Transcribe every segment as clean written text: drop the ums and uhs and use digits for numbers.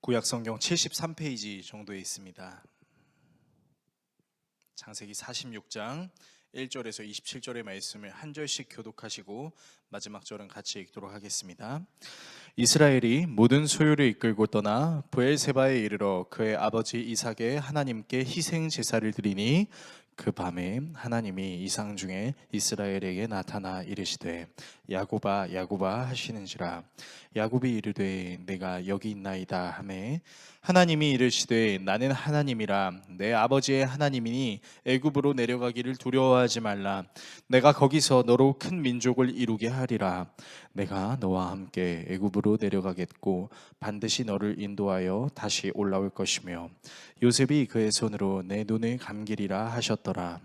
구약성경 73페이지 정도에 있습니다. 창세기 46장 1절에서 27절의 말씀을 한 절씩 교독하시고 마지막 절은 같이 읽도록 하겠습니다. 이스라엘이 모든 소유를 이끌고 떠나 브엘세바에 이르러 그의 아버지 이삭의 하나님께 희생 제사를 드리니 그 밤에 하나님이 이상 중에 이스라엘에게 나타나 이르시되 야곱아 야곱아 하시는지라. 야곱이 이르되 내가 여기 있나이다 하매 하나님이 이르시되 나는 하나님이라 내 아버지의 하나님이니 애굽으로 내려가기를 두려워하지 말라. 내가 거기서 너로 큰 민족을 이루게 하리라. 내가 너와 함께 애굽으로 내려가겠고 반드시 너를 인도하여 다시 올라올 것이며 요셉이 그의 손으로 내 눈을 감기리라 하셨더라.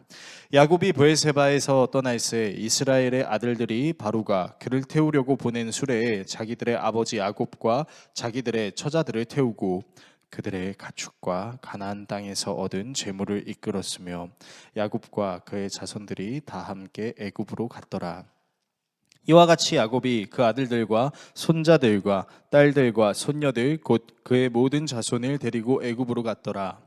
야곱이 브엘세바에서 떠날새 이스라엘의 아들들이 바로가 그를 태우려고 보낸 수레에 자기들의 아버지 야곱과 자기들의 처자들을 태우고 그들의 가축과 가나안 땅에서 얻은 재물을 이끌었으며 야곱과 그의 자손들이 다 함께 애굽으로 갔더라. 이와 같이 야곱이 그 아들들과 손자들과 딸들과 손녀들 곧 그의 모든 자손을 데리고 애굽으로 갔더라.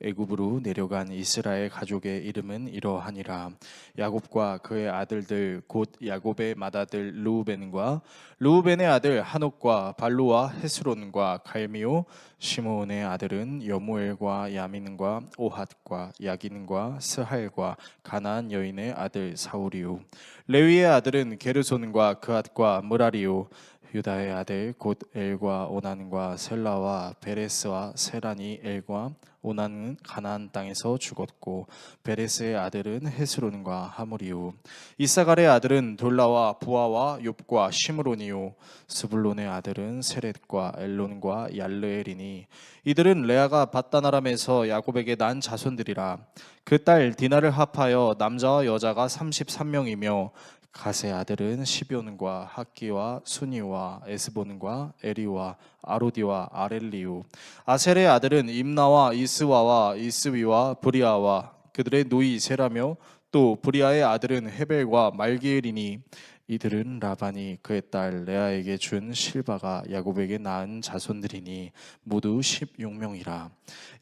애굽으로 내려간 이스라엘 가족의 이름은 이러하니라. 야곱과 그의 아들들 곧 야곱의 맏아들 르우벤과 르우벤의 아들 하녹과 발루와 헤스론과 갈미오 시므온의 아들은 여무엘과 야민과 오핫과 야긴과 스할과 가나안 여인의 아들 사울이요. 레위의 아들은 게르손과 그앗과 므라리요. 유다의 아들 곧 엘과 오난과 셀라와 베레스와 세란이 엘과 오난은 가나안 땅에서 죽었고 베레스의 아들은 헤스론과 하물이요. 이사갈의 아들은 돌라와 부아와 욥과 시므론이요. 스불론의 아들은 세렛과 엘론과 얄르엘이니 이들은 레아가 밧다나람에서 야곱에게 난 자손들이라. 그 딸 디나를 합하여 남자와 여자가 33명이며 갓의 아들은 시뵈과 학기와 수니와 에스본과 에리와 아로디와 아렐리우. 아셀의 아들은 임나와 이스와와 이스위와 브리아와 그들의 누이 세라며 또 브리아의 아들은 헤벨과 말기엘이니 이들은 라반이 그의 딸 레아에게 준 실바가 야곱에게 낳은 자손들이니 모두 16명이라.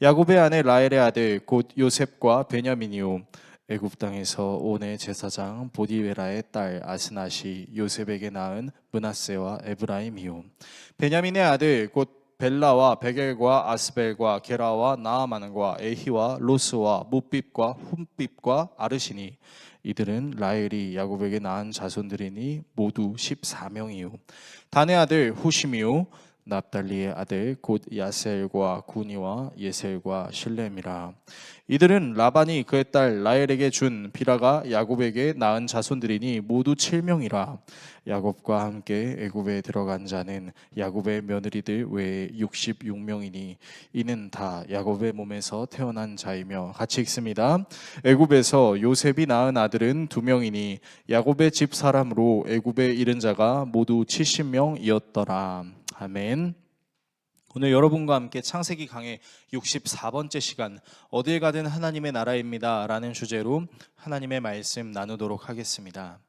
야곱의 아내 라헬의 아들 곧 요셉과 베냐민이요. 애굽 땅에서 온의 제사장 보디베라의 딸 아스낫이 요셉에게 낳은 므낫세와 에브라임이요. 베냐민의 아들 곧 벨라와 베겔과 아스벨과 게라와 나아만과 에히와 로스와 뭇빕과 훔빕과 아르시니 이들은 라헬이 야곱에게 낳은 자손들이니 모두 14명이요. 단의 아들 후심이요. 납달리의 아들 곧 야셀과 구니와 예셀과 실렘이라. 이들은 라반이 그의 딸 라헬에게 준 비라가 야곱에게 낳은 자손들이니 모두 7명이라. 야곱과 함께 애굽에 들어간 자는 야곱의 며느리들 외에 66명이니 이는 다 야곱의 몸에서 태어난 자이며. 같이 읽습니다. 애굽에서 요셉이 낳은 아들은 2명이니 야곱의 집 사람으로 애굽에 이른 자가 모두 70명이었더라. 아멘. 오늘 여러분과 함께 창세기 강의 64번째 시간 어딜 가든 하나님의 나라입니다 라는 주제로 하나님의 말씀 나누도록 하겠습니다.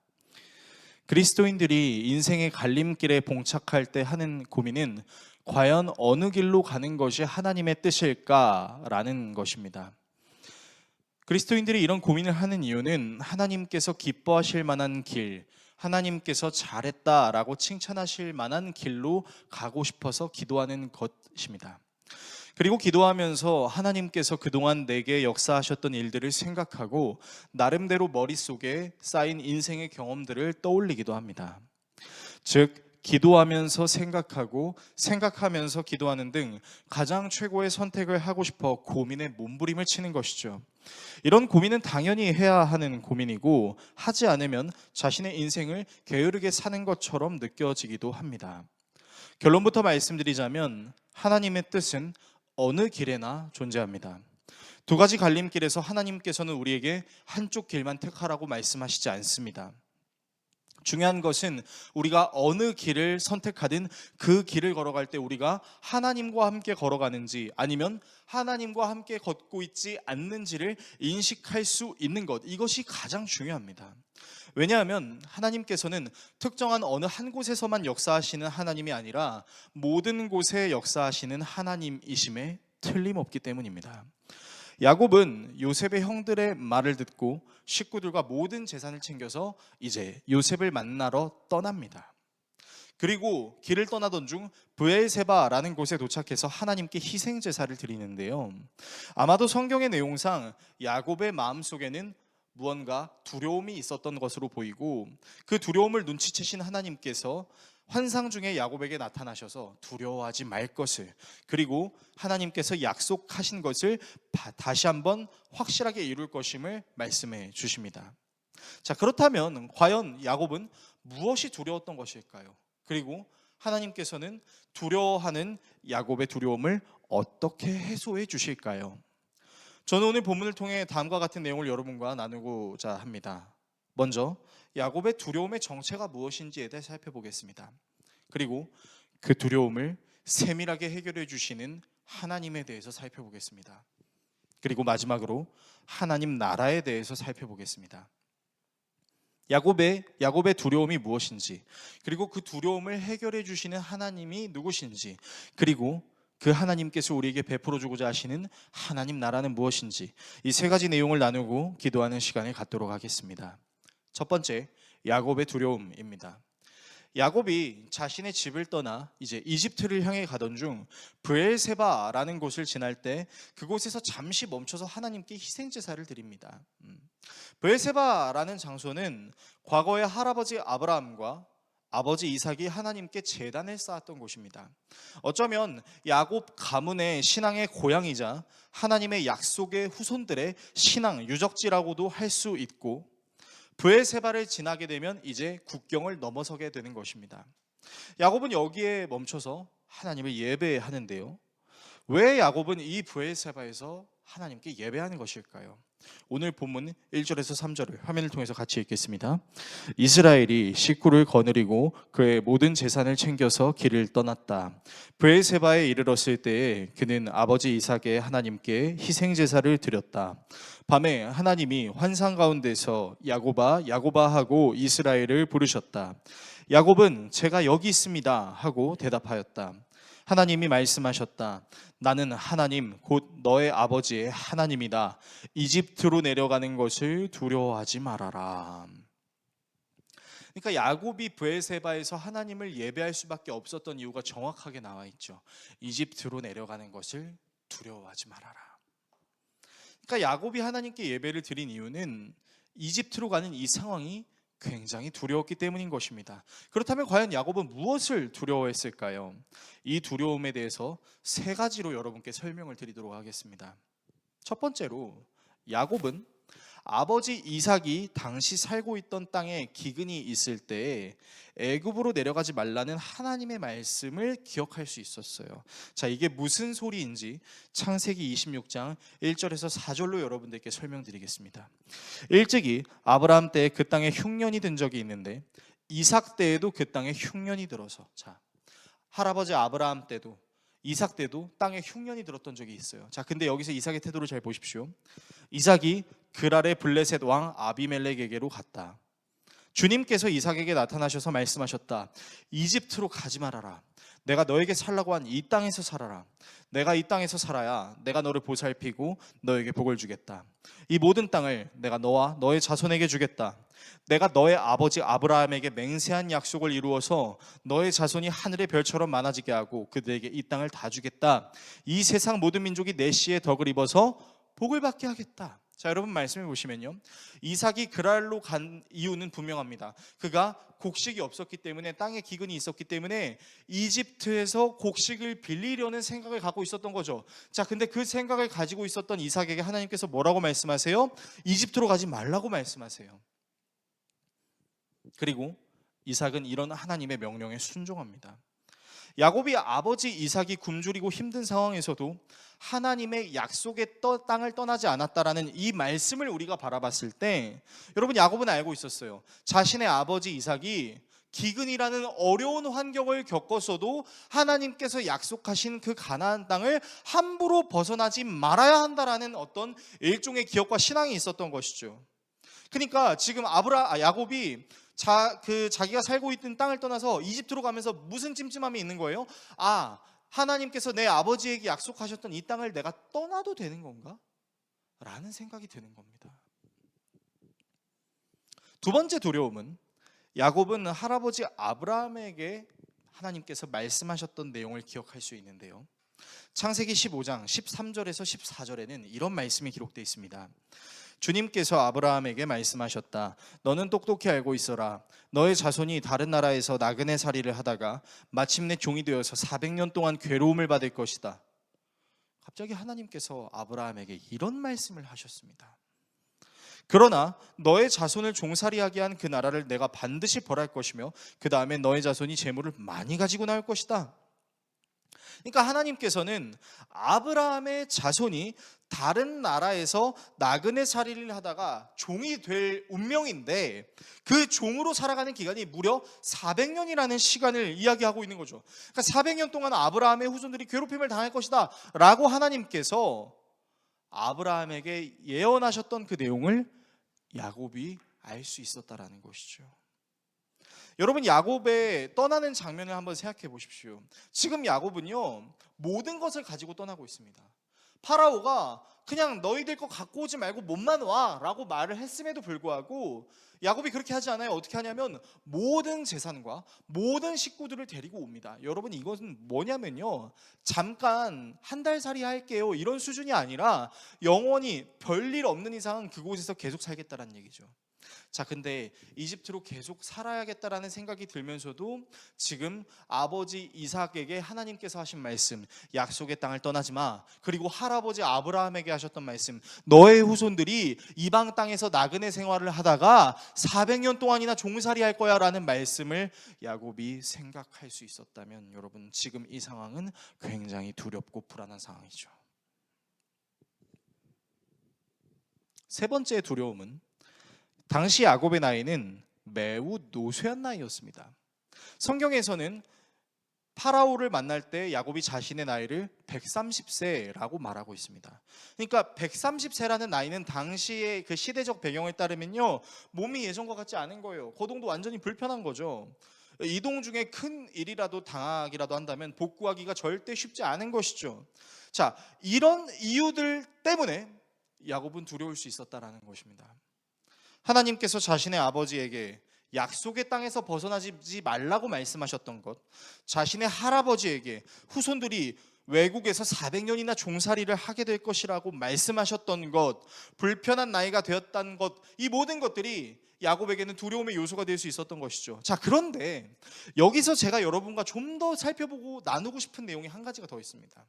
그리스도인들이 인생의 갈림길에 봉착할 때 하는 고민은 과연 어느 길로 가는 것이 하나님의 뜻일까라는 것입니다. 그리스도인들이 이런 고민을 하는 이유는 하나님께서 기뻐하실 만한 길, 하나님께서 잘했다라고 칭찬하실 만한 길로 가고 싶어서 기도하는 것입니다. 그리고 기도하면서 하나님께서 그동안 내게 역사하셨던 일들을 생각하고 나름대로 머릿속에 쌓인 인생의 경험들을 떠올리기도 합니다. 즉 기도하면서 생각하고 생각하면서 기도하는 등 가장 최고의 선택을 하고 싶어 고민에 몸부림을 치는 것이죠. 이런 고민은 당연히 해야 하는 고민이고 하지 않으면 자신의 인생을 게으르게 사는 것처럼 느껴지기도 합니다. 결론부터 말씀드리자면 하나님의 뜻은 어느 길에나 존재합니다. 두 가지 갈림길에서 하나님께서는 우리에게 한쪽 길만 택하라고 말씀하시지 않습니다. 중요한 것은 우리가 어느 길을 선택하든 그 길을 걸어갈 때 우리가 하나님과 함께 걸어가는지 아니면 하나님과 함께 걷고 있지 않는지를 인식할 수 있는 것, 이것이 가장 중요합니다. 왜냐하면 하나님께서는 특정한 어느 한 곳에서만 역사하시는 하나님이 아니라 모든 곳에 역사하시는 하나님이심에 틀림없기 때문입니다. 야곱은 요셉의 형들의 말을 듣고 식구들과 모든 재산을 챙겨서 이제 요셉을 만나러 떠납니다. 그리고 길을 떠나던 중 브엘세바라는 곳에 도착해서 하나님께 희생 제사를 드리는데요. 아마도 성경의 내용상 야곱의 마음속에는 무언가 두려움이 있었던 것으로 보이고, 그 두려움을 눈치채신 하나님께서 환상 중에 야곱에게 나타나셔서 두려워하지 말 것을, 그리고 하나님께서 약속하신 것을 다시 한번 확실하게 이룰 것임을 말씀해 주십니다. 자, 그렇다면 과연 야곱은 무엇이 두려웠던 것일까요? 그리고 하나님께서는 두려워하는 야곱의 두려움을 어떻게 해소해 주실까요? 저는 오늘 본문을 통해 다음과 같은 내용을 여러분과 나누고자 합니다. 먼저 야곱의 두려움의 정체가 무엇인지에 대해 살펴보겠습니다. 그리고 그 두려움을 세밀하게 해결해 주시는 하나님에 대해서 살펴보겠습니다. 그리고 마지막으로 하나님 나라에 대해서 살펴보겠습니다. 야곱의 두려움이 무엇인지, 그리고 그 두려움을 해결해 주시는 하나님이 누구신지, 그리고 그 하나님께서 우리에게 베풀어 주고자 하시는 하나님 나라는 무엇인지, 이 세 가지 내용을 나누고 기도하는 시간을 갖도록 하겠습니다. 첫 번째, 야곱의 두려움입니다. 야곱이 자신의 집을 떠나 이제 이집트를 향해 가던 중 브엘세바라는 곳을 지날 때 그곳에서 잠시 멈춰서 하나님께 희생 제사를 드립니다. 브엘세바라는 장소는 과거에 할아버지 아브라함과 아버지 이삭이 하나님께 제단을 쌓았던 곳입니다. 어쩌면 야곱 가문의 신앙의 고향이자 하나님의 약속의 후손들의 신앙 유적지라고도 할 수 있고, 브엘세바를 지나게 되면 이제 국경을 넘어서게 되는 것입니다. 야곱은 여기에 멈춰서 하나님을 예배하는데요. 왜 야곱은 이 브엘세바에서 하나님께 예배하는 것일까요? 오늘 본문 1절에서 3절을 화면을 통해서 같이 읽겠습니다. 이스라엘이 식구를 거느리고 그의 모든 재산을 챙겨서 길을 떠났다. 브엘세바에 이르렀을 때에 그는 아버지 이삭의 하나님께 희생 제사를 드렸다. 밤에 하나님이 환상 가운데서 야곱아 야곱아 하고 이스라엘을 부르셨다. 야곱은 제가 여기 있습니다 하고 대답하였다. 하나님이 말씀하셨다. 나는 하나님 곧 너의 아버지의 하나님이다. 이집트로 내려가는 것을 두려워하지 말아라. 그러니까 야곱이 브엘세바에서 하나님을 예배할 수밖에 없었던 이유가 정확하게 나와 있죠. 이집트로 내려가는 것을 두려워하지 말아라. 그러니까 야곱이 하나님께 예배를 드린 이유는 이집트로 가는 이 상황이 굉장히 두려웠기 때문인 것입니다. 그렇다면 과연 야곱은 무엇을 두려워했을까요? 이 두려움에 대해서 세 가지로 여러분께 설명을 드리도록 하겠습니다. 첫 번째로, 야곱은 아버지 이삭이 당시 살고 있던 땅에 기근이 있을 때 애굽으로 내려가지 말라는 하나님의 말씀을 기억할 수 있었어요. 자, 이게 무슨 소리인지 창세기 26장 1절에서 4절로 여러분들께 설명드리겠습니다. 일찍이 아브라함 때 그 땅에 흉년이 든 적이 있는데 이삭 때에도 그 땅에 흉년이 들어서, 자, 할아버지 아브라함 때도 이삭 때도 땅에 흉년이 들었던 적이 있어요. 자, 근데 여기서 이삭의 태도를 잘 보십시오. 이삭이 그랄의 블레셋 왕 아비멜렉에게로 갔다. 주님께서 이삭에게 나타나셔서 말씀하셨다. 이집트로 가지 말아라. 내가 너에게 살라고 한 이 땅에서 살아라. 내가 이 땅에서 살아야 내가 너를 보살피고 너에게 복을 주겠다. 이 모든 땅을 내가 너와 너의 자손에게 주겠다. 내가 너의 아버지 아브라함에게 맹세한 약속을 이루어서 너의 자손이 하늘의 별처럼 많아지게 하고 그들에게 이 땅을 다 주겠다. 이 세상 모든 민족이 내 씨의 덕을 입어서 복을 받게 하겠다. 자, 여러분 말씀해 보시면요, 이삭이 그랄로 간 이유는 분명합니다. 그가 곡식이 없었기 때문에, 땅에 기근이 있었기 때문에 이집트에서 곡식을 빌리려는 생각을 갖고 있었던 거죠. 자, 근데 그 생각을 가지고 있었던 이삭에게 하나님께서 뭐라고 말씀하세요? 이집트로 가지 말라고 말씀하세요. 그리고 이삭은 이런 하나님의 명령에 순종합니다. 야곱이 아버지 이삭이 굶주리고 힘든 상황에서도 하나님의 약속의 땅을 떠나지 않았다라는 이 말씀을 우리가 바라봤을 때, 여러분, 야곱은 알고 있었어요. 자신의 아버지 이삭이 기근이라는 어려운 환경을 겪었어도 하나님께서 약속하신 그 가나안 땅을 함부로 벗어나지 말아야 한다라는 어떤 일종의 기억과 신앙이 있었던 것이죠. 그러니까 지금 야곱이 자기가 살고 있던 땅을 떠나서 이집트로 가면서 무슨 찜찜함이 있는 거예요? 하나님께서 내 아버지에게 약속하셨던 이 땅을 내가 떠나도 되는 건가? 라는 생각이 드는 겁니다. 두 번째 두려움은, 야곱은 할아버지 아브라함에게 하나님께서 말씀하셨던 내용을 기억할 수 있는데요. 창세기 15장 13절에서 14절에는 이런 말씀이 기록되어 있습니다. 주님께서 아브라함에게 말씀하셨다. 너는 똑똑히 알고 있어라. 너의 자손이 다른 나라에서 나그네 살이를 하다가 마침내 종이 되어서 400년 동안 괴로움을 받을 것이다. 갑자기 하나님께서 아브라함에게 이런 말씀을 하셨습니다. 그러나 너의 자손을 종살이하게 한 그 나라를 내가 반드시 벌할 것이며 그 다음에 너의 자손이 재물을 많이 가지고 나올 것이다. 그러니까 하나님께서는 아브라함의 자손이 다른 나라에서 나그네 살이를 하다가 종이 될 운명인데, 그 종으로 살아가는 기간이 무려 400년이라는 시간을 이야기하고 있는 거죠. 그러니까 400년 동안 아브라함의 후손들이 괴롭힘을 당할 것이다 라고 하나님께서 아브라함에게 예언하셨던 그 내용을 야곱이 알 수 있었다라는 것이죠. 여러분, 야곱의 떠나는 장면을 한번 생각해 보십시오. 지금 야곱은요, 모든 것을 가지고 떠나고 있습니다. 파라오가 그냥 너희들 거 갖고 오지 말고 몸만 와 라고 말을 했음에도 불구하고 야곱이 그렇게 하지 않아요. 어떻게 하냐면 모든 재산과 모든 식구들을 데리고 옵니다. 여러분, 이것은 뭐냐면요, 잠깐 한 달 살이 할게요 이런 수준이 아니라 영원히 별일 없는 이상은 그곳에서 계속 살겠다라는 얘기죠. 자, 근데 이집트로 계속 살아야겠다라는 생각이 들면서도 지금 아버지 이삭에게 하나님께서 하신 말씀, 약속의 땅을 떠나지 마, 그리고 할아버지 아브라함에게 하셨던 말씀, 너의 후손들이 이방 땅에서 나그네 생활을 하다가 400년 동안이나 종살이 할 거야 라는 말씀을 야곱이 생각할 수 있었다면, 여러분, 지금 이 상황은 굉장히 두렵고 불안한 상황이죠. 세 번째 두려움은, 당시 야곱의 나이는 매우 노쇠한 나이였습니다. 성경에서는 파라오를 만날 때 야곱이 자신의 나이를 130세라고 말하고 있습니다. 그러니까 130세라는 나이는 당시의 그 시대적 배경에 따르면요, 몸이 예전과 같지 않은 거예요. 거동도 완전히 불편한 거죠. 이동 중에 큰 일이라도 당하기라도 한다면 복구하기가 절대 쉽지 않은 것이죠. 자, 이런 이유들 때문에 야곱은 두려울 수 있었다라는 것입니다. 하나님께서 자신의 아버지에게 약속의 땅에서 벗어나지 말라고 말씀하셨던 것, 자신의 할아버지에게 후손들이 외국에서 400년이나 종살이를 하게 될 것이라고 말씀하셨던 것, 불편한 나이가 되었다는 것, 이 모든 것들이 야곱에게는 두려움의 요소가 될 수 있었던 것이죠. 자, 그런데 여기서 제가 여러분과 좀 더 살펴보고 나누고 싶은 내용이 한 가지가 더 있습니다.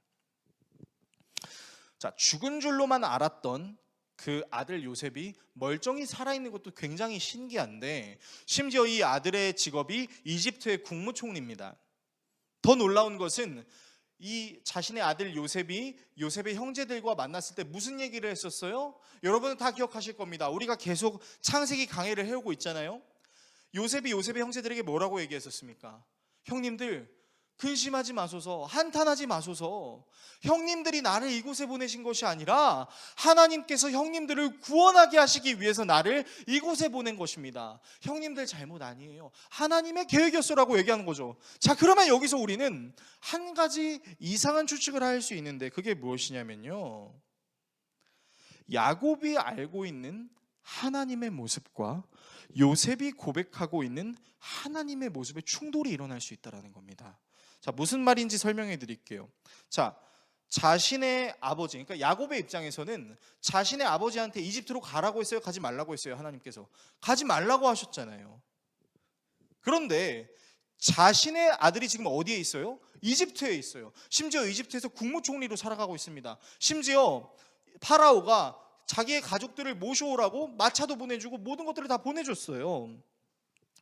자, 죽은 줄로만 알았던 그 아들 요셉이 멀쩡히 살아있는 것도 굉장히 신기한데, 심지어 이 아들의 직업이 이집트의 국무총리입니다. 더 놀라운 것은 이 자신의 아들 요셉이 요셉의 형제들과 만났을 때 무슨 얘기를 했었어요? 여러분은 다 기억하실 겁니다. 우리가 계속 창세기 강해를 해오고 있잖아요. 요셉이 요셉의 형제들에게 뭐라고 얘기했었습니까? 형님들, 근심하지 마소서, 한탄하지 마소서. 형님들이 나를 이곳에 보내신 것이 아니라 하나님께서 형님들을 구원하게 하시기 위해서 나를 이곳에 보낸 것입니다. 형님들 잘못 아니에요. 하나님의 계획이었어라고 얘기하는 거죠. 자, 그러면 여기서 우리는 한 가지 이상한 추측을 할 수 있는데, 그게 무엇이냐면요, 야곱이 알고 있는 하나님의 모습과 요셉이 고백하고 있는 하나님의 모습의 충돌이 일어날 수 있다는 겁니다. 자, 무슨 말인지 설명해 드릴게요. 자, 자신의 아버지, 그러니까 야곱의 입장에서는 자신의 아버지한테 이집트로 가라고 했어요? 가지 말라고 했어요? 하나님께서 가지 말라고 하셨잖아요. 그런데 자신의 아들이 지금 어디에 있어요? 이집트에 있어요. 심지어 이집트에서 국무총리로 살아가고 있습니다. 심지어 파라오가 자기의 가족들을 모셔오라고 마차도 보내주고 모든 것들을 다 보내줬어요.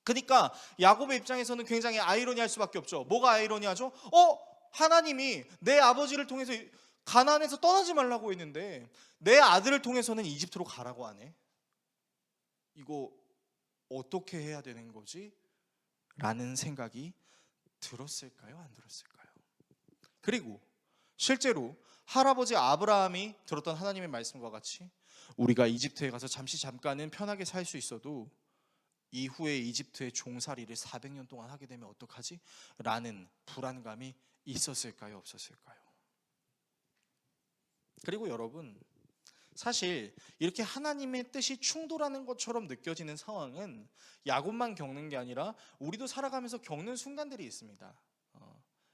그러니까 야곱의 입장에서는 굉장히 아이러니할 수밖에 없죠. 뭐가 아이러니하죠? 하나님이 내 아버지를 통해서 가나안에서 떠나지 말라고 했는데 내 아들을 통해서는 이집트로 가라고 하네. 이거 어떻게 해야 되는 거지? 라는 생각이 들었을까요? 안 들었을까요? 그리고 실제로 할아버지 아브라함이 들었던 하나님의 말씀과 같이 우리가 이집트에 가서 잠깐은 편하게 살 수 있어도 이후에 이집트의 종살이를 400년 동안 하게 되면 어떡하지? 라는 불안감이 있었을까요? 없었을까요? 그리고 여러분, 사실 이렇게 하나님의 뜻이 충돌하는 것처럼 느껴지는 상황은 야곱만 겪는 게 아니라 우리도 살아가면서 겪는 순간들이 있습니다.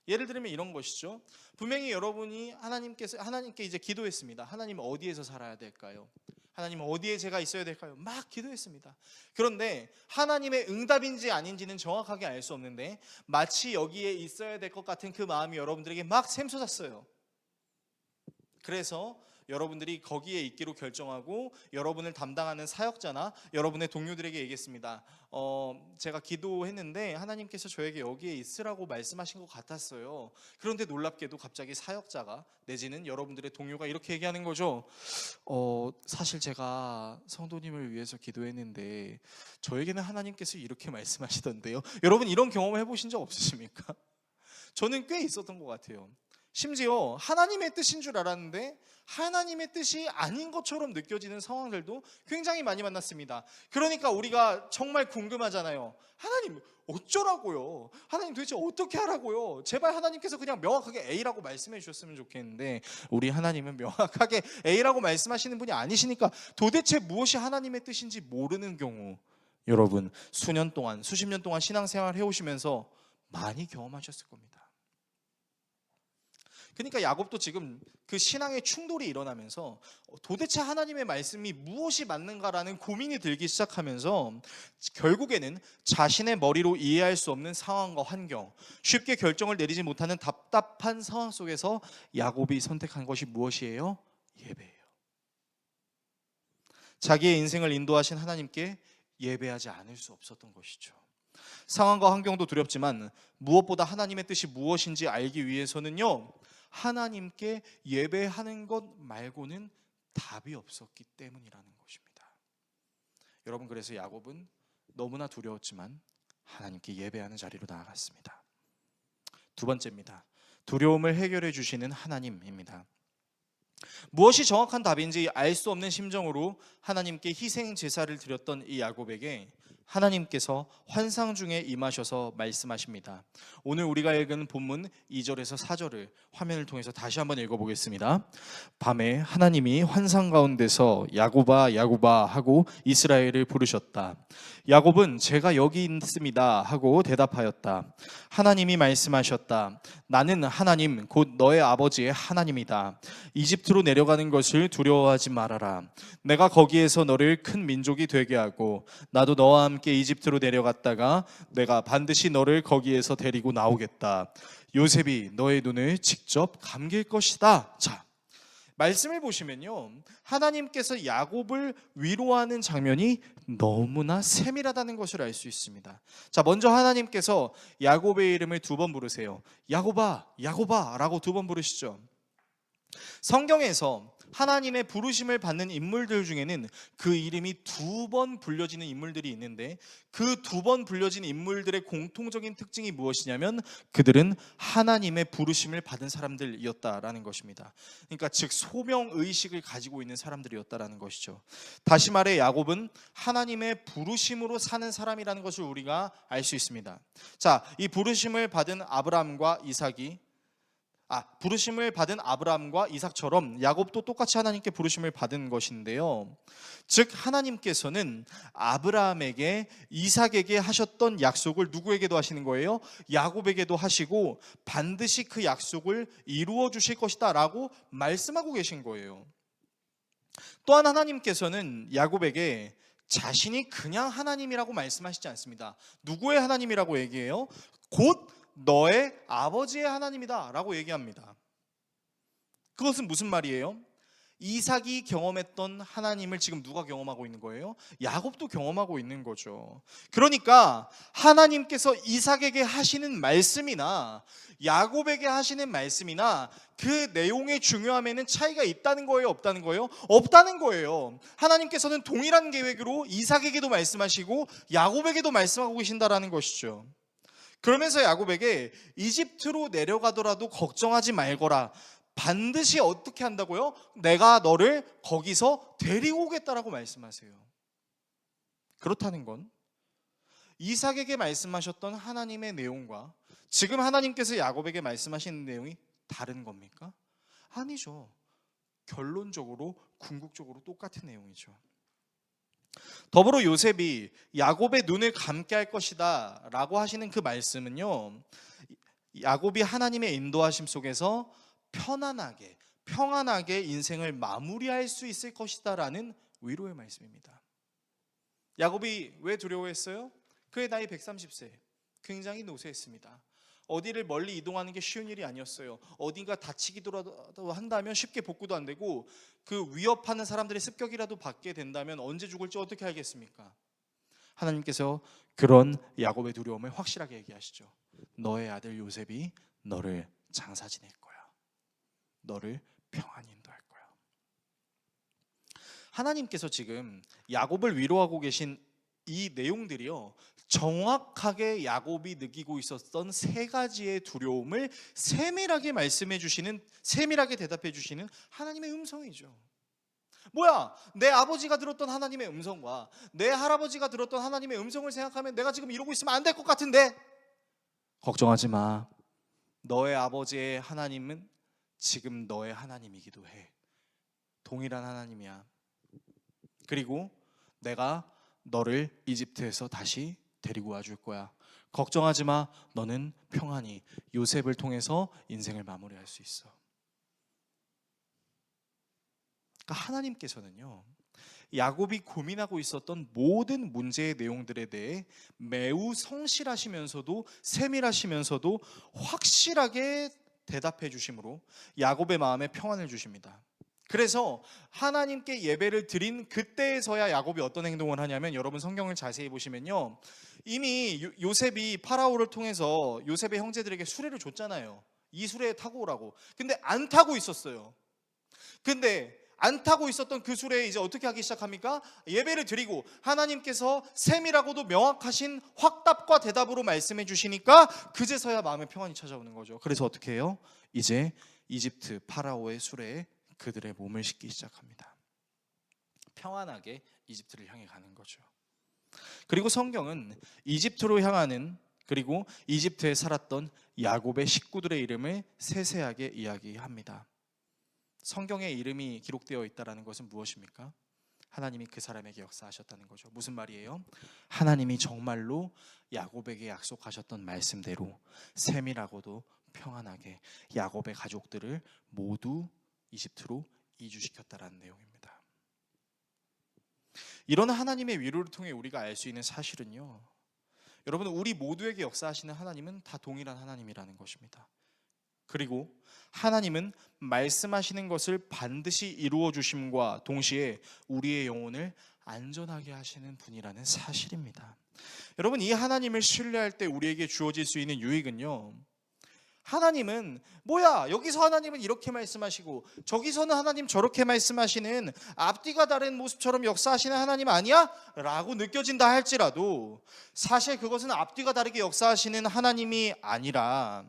예를 들면 이런 것이죠. 분명히 여러분이 하나님께 이제 기도했습니다. 하나님 어디에서 살아야 될까요? 하나님 어디에 제가 있어야 될까요? 막 기도했습니다. 그런데 하나님의 응답인지 아닌지는 정확하게 알 수 없는데 마치 여기에 있어야 될 것 같은 그 마음이 여러분들에게 막 샘솟았어요. 그래서 여러분들이 거기에 있기로 결정하고 여러분을 담당하는 사역자나 여러분의 동료들에게 얘기했습니다. 제가 기도했는데 하나님께서 저에게 여기에 있으라고 말씀하신 것 같았어요. 그런데 놀랍게도 갑자기 사역자가 내지는 여러분들의 동료가 이렇게 얘기하는 거죠. 사실 제가 성도님을 위해서 기도했는데 저에게는 하나님께서 이렇게 말씀하시던데요. 여러분 이런 경험을 해보신 적 없으십니까? 저는 꽤 있었던 것 같아요. 심지어 하나님의 뜻인 줄 알았는데 하나님의 뜻이 아닌 것처럼 느껴지는 상황들도 굉장히 많이 만났습니다. 그러니까 우리가 정말 궁금하잖아요. 하나님 어쩌라고요? 하나님 도대체 어떻게 하라고요? 제발 하나님께서 그냥 명확하게 A라고 말씀해 주셨으면 좋겠는데 우리 하나님은 명확하게 A라고 말씀하시는 분이 아니시니까 도대체 무엇이 하나님의 뜻인지 모르는 경우, 여러분 수년 동안 수십 년 동안 신앙생활 해오시면서 많이 경험하셨을 겁니다. 그러니까 야곱도 지금 그 신앙의 충돌이 일어나면서 도대체 하나님의 말씀이 무엇이 맞는가라는 고민이 들기 시작하면서 결국에는 자신의 머리로 이해할 수 없는 상황과 환경, 쉽게 결정을 내리지 못하는 답답한 상황 속에서 야곱이 선택한 것이 무엇이에요? 예배예요. 자기의 인생을 인도하신 하나님께 예배하지 않을 수 없었던 것이죠. 상황과 환경도 두렵지만 무엇보다 하나님의 뜻이 무엇인지 알기 위해서는요, 하나님께 예배하는 것 말고는 답이 없었기 때문이라는 것입니다. 여러분, 그래서 야곱은 너무나 두려웠지만 하나님께 예배하는 자리로 나아갔습니다. 두 번째입니다. 두려움을 해결해 주시는 하나님입니다. 무엇이 정확한 답인지 알 수 없는 심정으로 하나님께 희생 제사를 드렸던 이 야곱에게 하나님께서 환상 중에 임하셔서 말씀하십니다. 오늘 우리가 읽은 본문 2절에서 4절을 화면을 통해서 다시 한번 읽어보겠습니다. 밤에 하나님이 환상 가운데서 야곱아 야곱아 하고 이스라엘을 부르셨다. 야곱은 제가 여기 있습니다 하고 대답하였다. 하나님이 말씀하셨다. 나는 하나님 곧 너의 아버지의 하나님이다. 이집트로 내려가는 것을 두려워하지 말아라. 내가 거기에서 너를 큰 민족이 되게 하고 나도 너와 함께 이집트로 내려갔다가 내가 반드시 너를 거기에서 데리고 나오겠다. 요셉이 너의 눈을 직접 감길 것이다. 자, 말씀을 보시면요, 하나님께서 야곱을 위로하는 장면이 너무나 세밀하다는 것을 알 수 있습니다. 자, 먼저 하나님께서 야곱의 이름을 두 번 부르세요. 야곱아 야곱아 라고 두 번 부르시죠. 성경에서 하나님의 부르심을 받는 인물들 중에는 그 이름이 두 번 불려지는 인물들이 있는데 그 두 번 불려진 인물들의 공통적인 특징이 무엇이냐면 그들은 하나님의 부르심을 받은 사람들이었다라는 것입니다. 그러니까 즉 소명의식을 가지고 있는 사람들이었다라는 것이죠. 다시 말해 야곱은 하나님의 부르심으로 사는 사람이라는 것을 우리가 알 수 있습니다. 자, 이 부르심을 받은 부르심을 받은 아브라함과 이삭처럼 야곱도 똑같이 하나님께 부르심을 받은 것인데요. 즉 하나님께서는 아브라함에게 이삭에게 하셨던 약속을 누구에게도 하시는 거예요? 야곱에게도 하시고 반드시 그 약속을 이루어 주실 것이다 라고 말씀하고 계신 거예요. 또한 하나님께서는 야곱에게 자신이 그냥 하나님이라고 말씀하시지 않습니다. 누구의 하나님이라고 얘기해요? 곧 너의 아버지의 하나님이다 라고 얘기합니다. 그것은 무슨 말이에요? 이삭이 경험했던 하나님을 지금 누가 경험하고 있는 거예요? 야곱도 경험하고 있는 거죠. 그러니까 하나님께서 이삭에게 하시는 말씀이나 야곱에게 하시는 말씀이나 그 내용의 중요함에는 차이가 있다는 거예요? 없다는 거예요? 없다는 거예요. 하나님께서는 동일한 계획으로 이삭에게도 말씀하시고 야곱에게도 말씀하고 계신다라는 것이죠. 그러면서 야곱에게 이집트로 내려가더라도 걱정하지 말거라. 반드시 어떻게 한다고요? 내가 너를 거기서 데리고 오겠다라고 말씀하세요. 그렇다는 건 이삭에게 말씀하셨던 하나님의 내용과 지금 하나님께서 야곱에게 말씀하시는 내용이 다른 겁니까? 아니죠. 결론적으로 궁극적으로 똑같은 내용이죠. 더불어 요셉이 야곱의 눈을 감게 할 것이다 라고 하시는 그 말씀은요, 야곱이 하나님의 인도하심 속에서 평안하게 인생을 마무리할 수 있을 것이다 라는 위로의 말씀입니다. 야곱이 왜 두려워했어요? 그의 나이 130세, 굉장히 노쇠했습니다. 어디를 멀리 이동하는 게 쉬운 일이 아니었어요. 어딘가 다치기라도 한다면 쉽게 복구도 안 되고, 그 위협하는 사람들의 습격이라도 받게 된다면 언제 죽을지 어떻게 알겠습니까? 하나님께서 그런 야곱의 두려움을 확실하게 얘기하시죠. 너의 아들 요셉이 너를 장사 지낼 거야. 너를 평안히 인도할 거야. 하나님께서 지금 야곱을 위로하고 계신 이 내용들이요, 정확하게 야곱이 느끼고 있었던 세 가지의 두려움을 세밀하게 말씀해 주시는, 세밀하게 대답해 주시는 하나님의 음성이죠. 뭐야, 내 아버지가 들었던 하나님의 음성과 내 할아버지가 들었던 하나님의 음성을 생각하면 내가 지금 이러고 있으면 안 될 것 같은데, 걱정하지 마. 너의 아버지의 하나님은 지금 너의 하나님이기도 해. 동일한 하나님이야. 그리고 내가 너를 이집트에서 다시 데리고 와줄 거야. 걱정하지 마. 너는 평안히 요셉을 통해서 인생을 마무리할 수 있어. 그러니까 하나님께서는요, 야곱이 고민하고 있었던 모든 문제의 내용들에 대해 매우 성실하시면서도 세밀하시면서도 확실하게 대답해 주심으로 야곱의 마음에 평안을 주십니다. 그래서 하나님께 예배를 드린 그때에서야 야곱이 어떤 행동을 하냐면, 여러분 성경을 자세히 보시면요, 이미 요셉이 파라오를 통해서 요셉의 형제들에게 수레를 줬잖아요. 이 수레에 타고 오라고. 근데 안 타고 있었어요. 근데 안 타고 있었던 그 수레에 이제 어떻게 하기 시작합니까? 예배를 드리고 하나님께서 세밀하고도 명확하신 확답과 대답으로 말씀해 주시니까 그제서야 마음의 평안이 찾아오는 거죠. 그래서 어떻게 해요? 이제 이집트 파라오의 수레에 그들의 몸을 싣기 시작합니다. 평안하게 이집트를 향해 가는 거죠. 그리고 성경은 이집트로 향하는, 그리고 이집트에 살았던 야곱의 식구들의 이름을 세세하게 이야기합니다. 성경에 이름이 기록되어 있다는 것은 무엇입니까? 하나님이 그 사람에게 역사하셨다는 거죠. 무슨 말이에요? 하나님이 정말로 야곱에게 약속하셨던 말씀대로 세밀하고도 평안하게 야곱의 가족들을 모두 이집트로 이주시켰다라는 내용입니다. 이런 하나님의 위로를 통해 우리가 알 수 있는 사실은요, 여러분, 우리 모두에게 역사하시는 하나님은 다 동일한 하나님이라는 것입니다. 그리고 하나님은 말씀하시는 것을 반드시 이루어 주심과 동시에 우리의 영혼을 안전하게 하시는 분이라는 사실입니다. 여러분, 이 하나님을 신뢰할 때 우리에게 주어질 수 있는 유익은요, 하나님은 뭐야, 여기서 하나님은 이렇게 말씀하시고 저기서는 하나님 저렇게 말씀하시는 앞뒤가 다른 모습처럼 역사하시는 하나님 아니야? 라고 느껴진다 할지라도 사실 그것은 앞뒤가 다르게 역사하시는 하나님이 아니라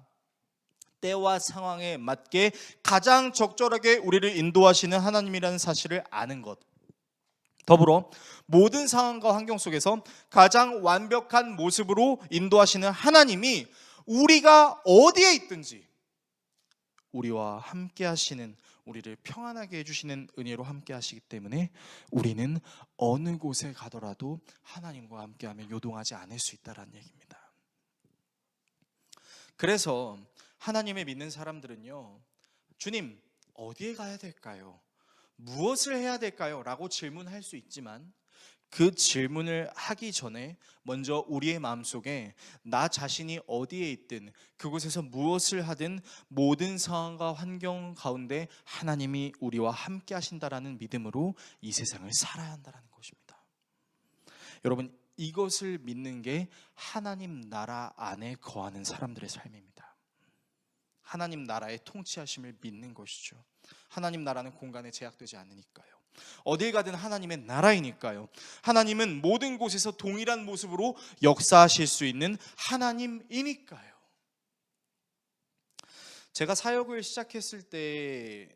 때와 상황에 맞게 가장 적절하게 우리를 인도하시는 하나님이라는 사실을 아는 것, 더불어 모든 상황과 환경 속에서 가장 완벽한 모습으로 인도하시는 하나님이 우리가 어디에 있든지 우리와 함께 하시는, 우리를 평안하게 해주시는 은혜로 함께 하시기 때문에 우리는 어느 곳에 가더라도 하나님과 함께하면 요동하지 않을 수 있다는 얘기입니다. 그래서 하나님을 믿는 사람들은요, 주님 어디에 가야 될까요? 무엇을 해야 될까요? 라고 질문할 수 있지만 그 질문을 하기 전에 먼저 우리의 마음속에 나 자신이 어디에 있든 그곳에서 무엇을 하든 모든 상황과 환경 가운데 하나님이 우리와 함께 하신다라는 믿음으로 이 세상을 살아야 한다는 것입니다. 여러분, 이것을 믿는 게 하나님 나라 안에 거하는 사람들의 삶입니다. 하나님 나라의 통치하심을 믿는 것이죠. 하나님 나라는 공간에 제약되지 않으니까요. 어딜 가든 하나님의 나라이니까요. 하나님은 모든 곳에서 동일한 모습으로 역사하실 수 있는 하나님이니까요. 제가 사역을 시작했을 때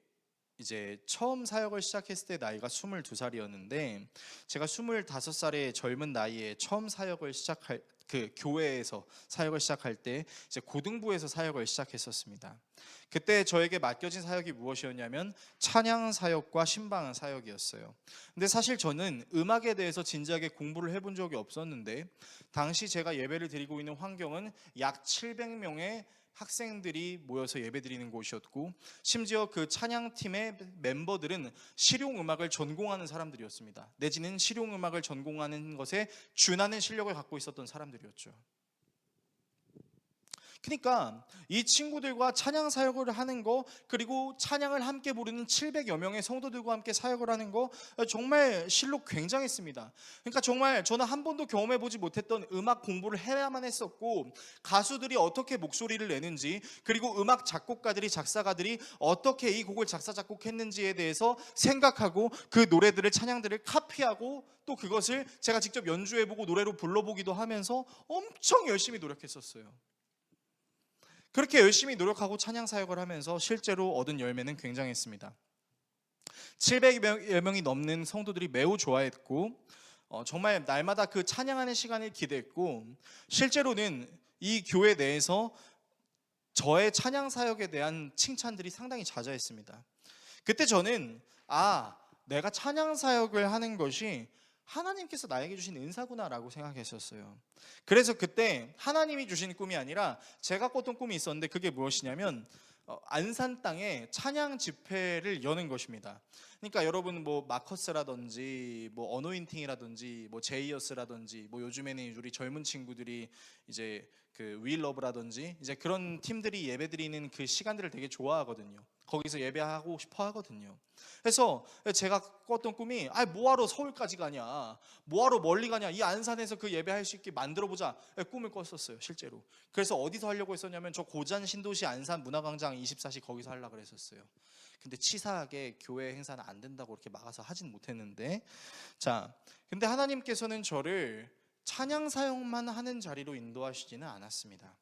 이제 처음 사역을 시작했을 때 나이가 22살이었는데 제가 25살의 젊은 나이에 처음 사역을 시작할 그 교회에서 사역을 시작할 때 이제 고등부에서 사역을 시작했었습니다. 그때 저에게 맡겨진 사역이 무엇이었냐면 찬양 사역과 신방 사역이었어요. 근데 사실 저는 음악에 대해서 진지하게 공부를 해본 적이 없었는데 당시 제가 예배를 드리고 있는 환경은 약 700명의 학생들이 모여서 예배드리는 곳이었고 심지어 그 찬양팀의 멤버들은 실용음악을 전공하는 사람들이었습니다. 내지는 실용음악을 전공하는 것에 준하는 실력을 갖고 있었던 사람들이었죠. 그러니까 이 친구들과 찬양 사역을 하는 거, 그리고 찬양을 함께 부르는 700여 명의 성도들과 함께 사역을 하는 거 정말 실력 굉장했습니다. 그러니까 정말 저는 한 번도 경험해 보지 못했던 음악 공부를 해야만 했었고, 가수들이 어떻게 목소리를 내는지, 그리고 음악 작곡가들이 작사가들이 어떻게 이 곡을 작사 작곡했는지에 대해서 생각하고 그 노래들을 찬양들을 카피하고 또 그것을 제가 직접 연주해 보고 노래로 불러보기도 하면서 엄청 열심히 노력했었어요. 그렇게 열심히 노력하고 찬양 사역을 하면서 실제로 얻은 열매는 굉장했습니다. 700여 명이 넘는 성도들이 매우 좋아했고 정말 날마다 그 찬양하는 시간을 기대했고, 실제로는 이 교회 내에서 저의 찬양 사역에 대한 칭찬들이 상당히 자자했습니다. 그때 저는 내가 찬양 사역을 하는 것이 하나님께서 나에게 주신 은사구나라고 생각했었어요. 그래서 그때 하나님이 주신 꿈이 아니라 제가 꿨던 꿈이 있었는데, 그게 무엇이냐면 안산 땅에 찬양 집회를 여는 것입니다. 그러니까 여러분 뭐 마커스라든지 뭐 어노인팅이라든지 뭐 제이어스라든지 뭐 요즘에는 우리 젊은 친구들이 이제 그 윌러브라든지 이제 그런 팀들이 예배드리는 그 시간들을 되게 좋아하거든요. 거기서 예배하고 싶어 하거든요. 그래서 제가 꿨던 꿈이 뭐하러 서울까지 가냐, 뭐하러 멀리 가냐, 이 안산에서 그 예배할 수 있게 만들어보자, 꿈을 꿨었어요 실제로. 그래서 어디서 하려고 했었냐면 저 고잔 신도시 안산 문화광장 24시 거기서 하려고 했었어요. 근데 치사하게 교회 행사는 안 된다고 이렇게 막아서 하진 못했는데, 근데 하나님께서는 저를 찬양 사역만 하는 자리로 인도하시지는 않았습니다.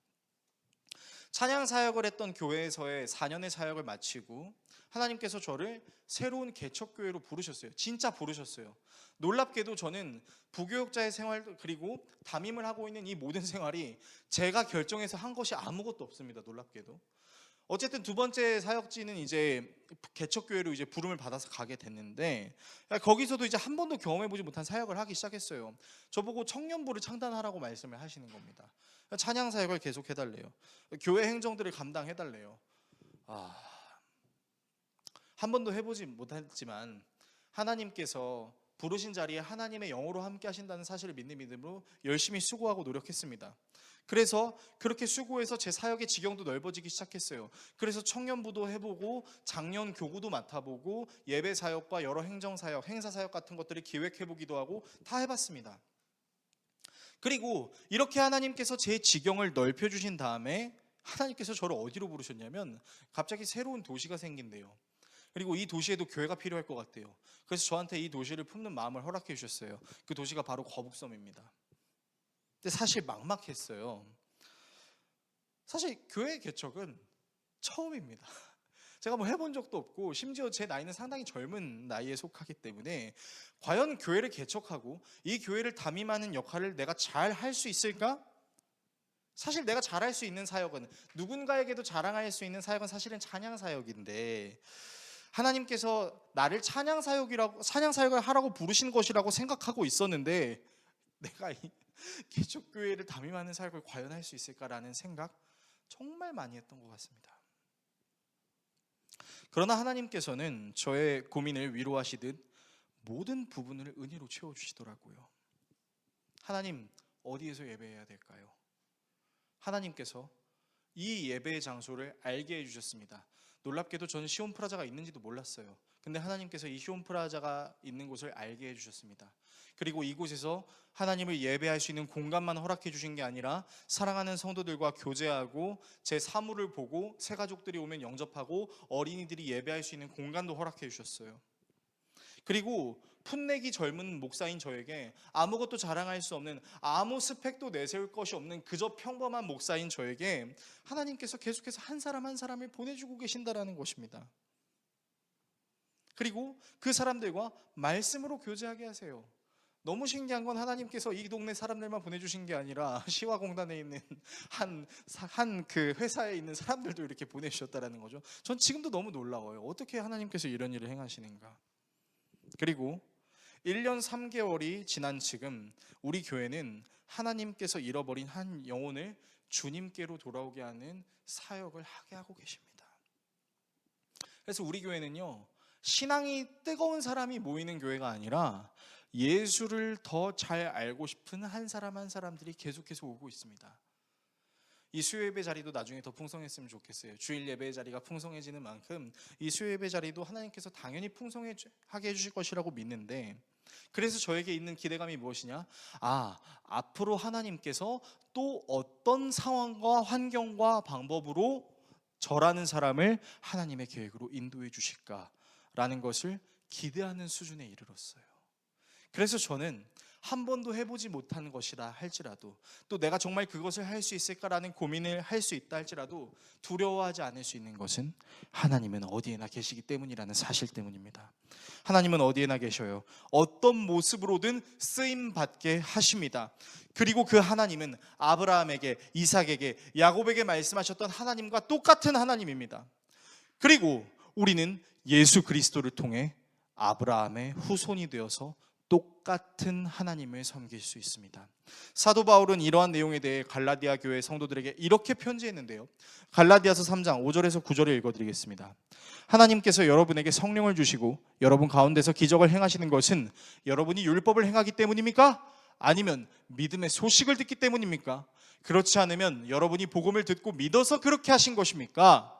찬양 사역을 했던 교회에서의 4년의 사역을 마치고 하나님께서 저를 새로운 개척교회로 부르셨어요. 진짜 부르셨어요. 놀랍게도 저는 부교육자의 생활 그리고 담임을 하고 있는 이 모든 생활이 제가 결정해서 한 것이 아무것도 없습니다. 놀랍게도. 어쨌든 두 번째 사역지는 이제 개척교회로 이제 부름을 받아서 가게 됐는데, 거기서도 이제 한 번도 경험해보지 못한 사역을 하기 시작했어요. 저보고 청년부를 창단하라고 말씀을 하시는 겁니다. 찬양 사역을 계속 해달래요. 교회 행정들을 감당해달래요. 한 번도 해보지 못했지만 하나님께서 부르신 자리에 하나님의 영으로 함께 하신다는 사실을 믿는 믿음으로 열심히 수고하고 노력했습니다. 그래서 그렇게 수고해서 제 사역의 지경도 넓어지기 시작했어요. 그래서 청년부도 해보고 작년 교구도 맡아보고 예배 사역과 여러 행정 사역, 행사 사역 같은 것들을 기획해보기도 하고 다 해봤습니다. 그리고 이렇게 하나님께서 제 지경을 넓혀주신 다음에 하나님께서 저를 어디로 부르셨냐면 갑자기 새로운 도시가 생긴대요. 그리고 이 도시에도 교회가 필요할 것 같대요. 그래서 저한테 이 도시를 품는 마음을 허락해 주셨어요. 그 도시가 바로 거북섬입니다. 근데 사실 막막했어요. 사실 교회 개척은 처음입니다. 제가 뭐 해본 적도 없고 심지어 제 나이는 상당히 젊은 나이에 속하기 때문에 과연 교회를 개척하고 이 교회를 담임하는 역할을 내가 잘 할 수 있을까? 사실 내가 잘할 수 있는 사역은, 누군가에게도 자랑할 수 있는 사역은 사실은 찬양 사역인데, 하나님께서 나를 찬양 사역을 하라고 부르신 것이라고 생각하고 있었는데 내가 이 개척교회를 담임하는 사역을 과연 할 수 있을까라는 생각 정말 많이 했던 것 같습니다. 그러나 하나님께서는 저의 고민을 위로하시듯 모든 부분을 은혜로 채워주시더라고요. 하나님, 어디에서 예배해야 될까요? 하나님께서 이 예배의 장소를 알게 해주셨습니다. 놀랍게도 저는 시온프라자가 있는지도 몰랐어요. 근데 하나님께서 이 시온프라자가 있는 곳을 알게 해주셨습니다. 그리고 이곳에서 하나님을 예배할 수 있는 공간만 허락해 주신 게 아니라 사랑하는 성도들과 교제하고 제 사물을 보고 새가족들이 오면 영접하고 어린이들이 예배할 수 있는 공간도 허락해 주셨어요. 그리고 풋내기 젊은 목사인 저에게 아무것도 자랑할 수 없는, 아무 스펙도 내세울 것이 없는 그저 평범한 목사인 저에게 하나님께서 계속해서 한 사람 한 사람을 보내주고 계신다라는 것입니다. 그리고 그 사람들과 말씀으로 교제하게 하세요. 너무 신기한 건 하나님께서 이 동네 사람들만 보내주신 게 아니라 시화공단에 있는 한 그 회사에 있는 사람들도 이렇게 보내주셨다라는 거죠. 전 지금도 너무 놀라워요. 어떻게 하나님께서 이런 일을 행하시는가. 그리고 1년 3개월이 지난 지금 우리 교회는 하나님께서 잃어버린 한 영혼을 주님께로 돌아오게 하는 사역을 하게 하고 계십니다. 그래서 우리 교회는요, 신앙이 뜨거운 사람이 모이는 교회가 아니라 예수를 더 잘 알고 싶은 한 사람 한 사람들이 계속해서 오고 있습니다. 이 수요 예배 자리도 나중에 더 풍성했으면 좋겠어요. 주일 예배 자리가 풍성해지는 만큼 이 수요 예배 자리도 하나님께서 당연히 풍성하게 해주실 것이라고 믿는데, 그래서 저에게 있는 기대감이 무엇이냐? 앞으로 하나님께서 또 어떤 상황과 환경과 방법으로 저라는 사람을 하나님의 계획으로 인도해 주실까라는 것을 기대하는 수준에 이르렀어요. 그래서 저는 한 번도 해보지 못한 것이라 할지라도, 또 내가 정말 그것을 할 수 있을까라는 고민을 할 수 있다 할지라도 두려워하지 않을 수 있는 것은 하나님은 어디에나 계시기 때문이라는 사실 때문입니다. 하나님은 어디에나 계셔요. 어떤 모습으로든 쓰임받게 하십니다. 그리고 그 하나님은 아브라함에게, 이삭에게, 야곱에게 말씀하셨던 하나님과 똑같은 하나님입니다. 그리고 우리는 예수 그리스도를 통해 아브라함의 후손이 되어서 똑같은 하나님을 섬길 수 있습니다. 사도 바울은 이러한 내용에 대해 갈라디아 교회 성도들에게 이렇게 편지했는데요, 갈라디아서 3장 5절에서 9절을 읽어드리겠습니다. 하나님께서 여러분에게 성령을 주시고 여러분 가운데서 기적을 행하시는 것은 여러분이 율법을 행하기 때문입니까? 아니면 믿음의 소식을 듣기 때문입니까? 그렇지 않으면 여러분이 복음을 듣고 믿어서 그렇게 하신 것입니까?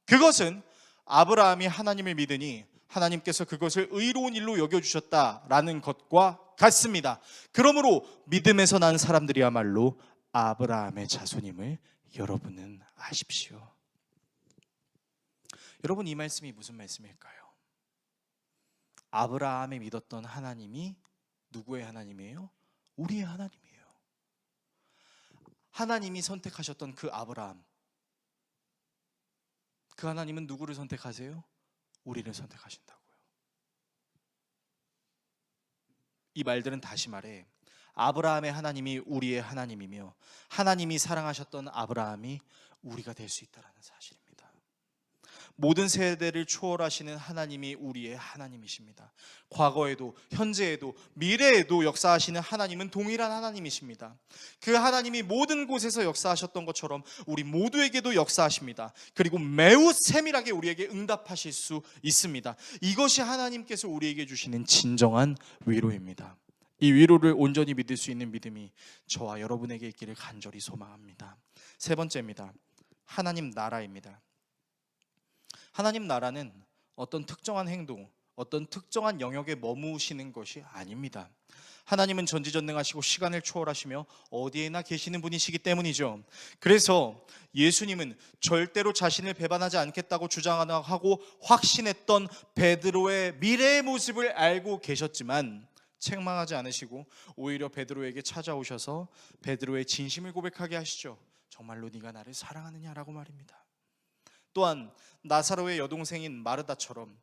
그것은 아브라함이 하나님을 믿으니 하나님께서 그것을 의로운 일로 여겨주셨다라는 것과 같습니다. 그러므로 믿음에서 난 사람들이야말로 아브라함의 자손임을 여러분은 아십시오. 여러분, 이 말씀이 무슨 말씀일까요? 아브라함이 믿었던 하나님이 누구의 하나님이에요? 우리의 하나님이에요. 하나님이 선택하셨던 그 아브라함, 그 하나님은 누구를 선택하세요? 우리를 선택하신다고요. 이 말들은 다시 말해 아브라함의 하나님이 우리의 하나님이며 하나님이 사랑하셨던 아브라함이 우리가 될 수 있다는 사실입니다. 모든 세대를 초월하시는 하나님이 우리의 하나님이십니다. 과거에도 현재에도 미래에도 역사하시는 하나님은 동일한 하나님이십니다. 그 하나님이 모든 곳에서 역사하셨던 것처럼 우리 모두에게도 역사하십니다. 그리고 매우 세밀하게 우리에게 응답하실 수 있습니다. 이것이 하나님께서 우리에게 주시는 진정한 위로입니다. 이 위로를 온전히 믿을 수 있는 믿음이 저와 여러분에게 있기를 간절히 소망합니다. 세 번째입니다. 하나님 나라입니다. 하나님 나라는 어떤 특정한 행동, 어떤 특정한 영역에 머무시는 것이 아닙니다. 하나님은 전지전능하시고 시간을 초월하시며 어디에나 계시는 분이시기 때문이죠. 그래서 예수님은 절대로 자신을 배반하지 않겠다고 주장하고 확신했던 베드로의 미래의 모습을 알고 계셨지만 책망하지 않으시고 오히려 베드로에게 찾아오셔서 베드로의 진심을 고백하게 하시죠. 정말로 네가 나를 사랑하느냐라고 말입니다. 또한 나사로의 여동생인 마르다처럼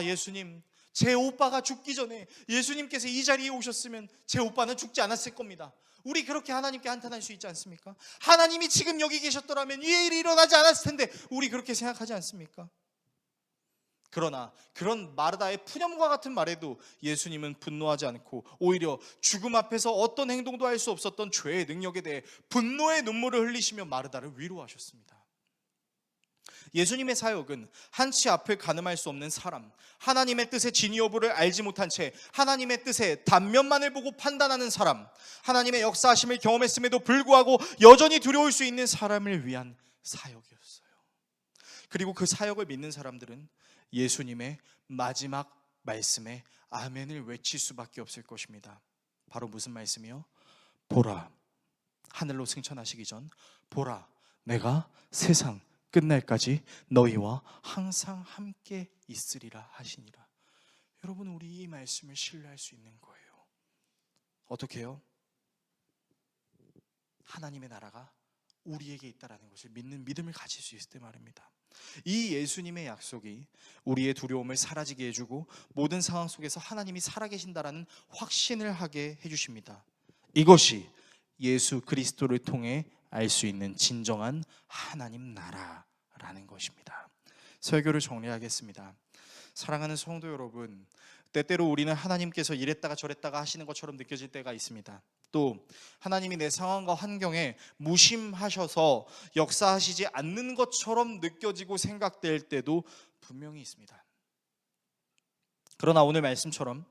예수님, 제 오빠가 죽기 전에 예수님께서 이 자리에 오셨으면 제 오빠는 죽지 않았을 겁니다. 우리 그렇게 하나님께 한탄할 수 있지 않습니까? 하나님이 지금 여기 계셨더라면 이 일이 일어나지 않았을 텐데 우리 그렇게 생각하지 않습니까? 그러나 그런 마르다의 푸념과 같은 말에도 예수님은 분노하지 않고 오히려 죽음 앞에서 어떤 행동도 할 수 없었던 죄의 능력에 대해 분노의 눈물을 흘리시며 마르다를 위로하셨습니다. 예수님의 사역은 한치 앞을 가늠할 수 없는 사람, 하나님의 뜻의 진위 여부를 알지 못한 채 하나님의 뜻의 단면만을 보고 판단하는 사람, 하나님의 역사하심을 경험했음에도 불구하고 여전히 두려울 수 있는 사람을 위한 사역이었어요. 그리고 그 사역을 믿는 사람들은 예수님의 마지막 말씀에 아멘을 외칠 수밖에 없을 것입니다. 바로 무슨 말씀이요? 보라, 하늘로 승천하시기 전 보라, 내가 세상 끝날까지 너희와 항상 함께 있으리라 하시니라. 여러분, 우리 이 말씀을 신뢰할 수 있는 거예요. 어떻게 해요? 하나님의 나라가 우리에게 있다라는 것을 믿는 믿음을 가질 수 있을 때 말입니다. 이 예수님의 약속이 우리의 두려움을 사라지게 해주고 모든 상황 속에서 하나님이 살아계신다라는 확신을 하게 해주십니다. 이것이 예수 그리스도를 통해 알 수 있는 진정한 하나님 나라라는 것입니다. 설교를 정리하겠습니다. 사랑하는 성도 여러분, 때때로 우리는 하나님께서 이랬다가 저랬다가 하시는 것처럼 느껴질 때가 있습니다. 또 하나님이 내 상황과 환경에 무심하셔서 역사하시지 않는 것처럼 느껴지고 생각될 때도 분명히 있습니다. 그러나 오늘 말씀처럼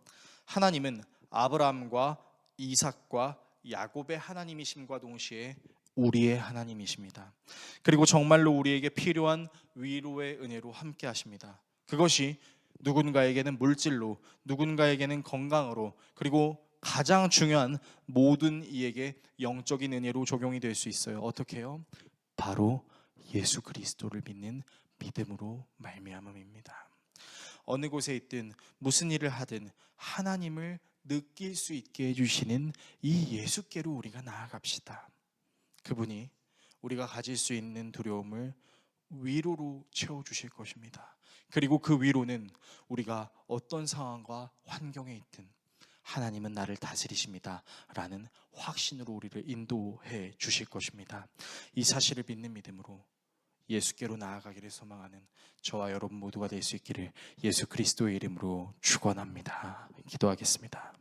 하나님은 아브라함과 이삭과 야곱의 하나님이심과 동시에 우리의 하나님이십니다. 그리고 정말로 우리에게 필요한 위로의 은혜로 함께 하십니다. 그것이 누군가에게는 물질로, 누군가에게는 건강으로, 그리고 가장 중요한 모든 이에게 영적인 은혜로 적용이 될 수 있어요. 어떻게 해요? 바로 예수 그리스도를 믿는 믿음으로 말미암음입니다. 어느 곳에 있든 무슨 일을 하든 하나님을 느낄 수 있게 해주시는 이 예수께로 우리가 나아갑시다. 그분이 우리가 가질 수 있는 두려움을 위로로 채워주실 것입니다. 그리고 그 위로는 우리가 어떤 상황과 환경에 있든 하나님은 나를 다스리십니다 라는 확신으로 우리를 인도해 주실 것입니다. 이 사실을 믿는 믿음으로 예수께로 나아가기를 소망하는 저와 여러분 모두가 될 수 있기를 예수 그리스도의 이름으로 축원합니다. 기도하겠습니다.